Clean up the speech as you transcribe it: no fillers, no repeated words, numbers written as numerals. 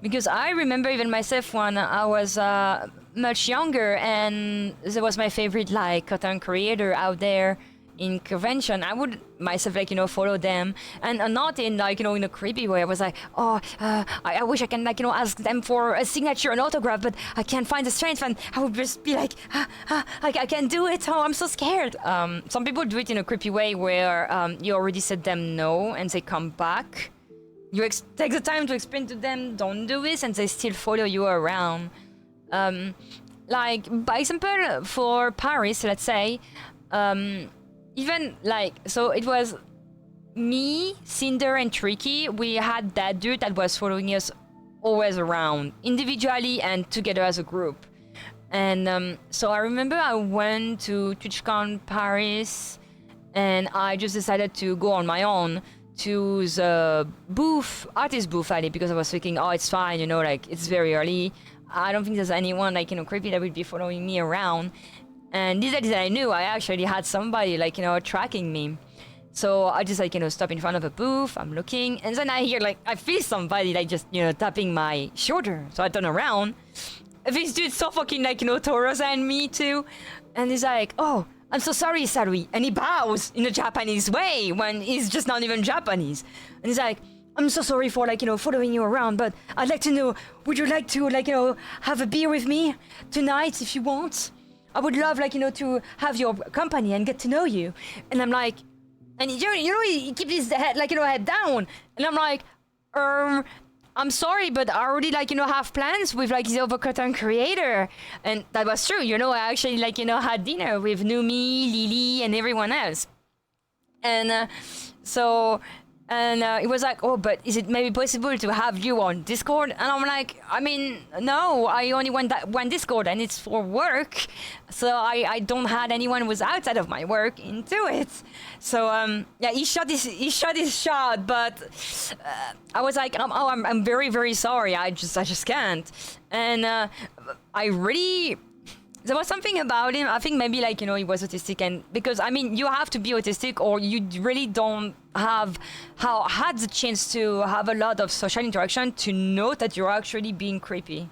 Because I remember even myself when I was much younger, and there was my favorite like content creator out there in convention. I would myself like follow them, and not in like in a creepy way. I was like, oh, I wish I can like ask them for a signature, an autograph, but I can't find the strength, and I would just be like, I can't do it. Oh, I'm so scared. Some people do it in a creepy way where you already said them no, and they come back. You take the time to explain to them, don't do this, and they still follow you around. Like, by example, for Paris, let's say, even like, so it was me, Sinder, and Tricky. We had that dude that was following us always around, individually and together as a group. And so I remember I went to TwitchCon Paris, and I just decided to go on my own to the booth, artist booth, Ali, because I was thinking, oh, it's fine, like it's very early. I don't think there's anyone like creepy that would be following me around. And these days I knew I actually had somebody like tracking me. So I just like stop in front of a booth. I'm looking, and then I hear like I feel somebody like just tapping my shoulder. So I turn around. This dude's so fucking like taller than me too, and he's like, oh, I'm so sorry, Saruei. And he bows in a Japanese way when he's just not even Japanese. And he's like, I'm so sorry for like following you around, but I'd like to know, would you like to like have a beer with me tonight if you want? I would love like to have your company and get to know you. And I'm like, and he keeps his head like head down, and I'm like, I'm sorry, but I already like have plans with like the other content creator. And that was true. I actually like had dinner with Numi, Lily, and everyone else. And so. And it was like, oh, but is it maybe possible to have you on Discord? And I'm like, I mean, no, I only want that one Discord, and it's for work. So I don't have anyone who's outside of my work into it. So yeah, he shot his shot, but I was like, I'm very, very sorry. I just can't. And I really. There was something about him. I think maybe like he was autistic, and because I mean you have to be autistic or you really don't have had the chance to have a lot of social interaction to know that you're actually being creepy.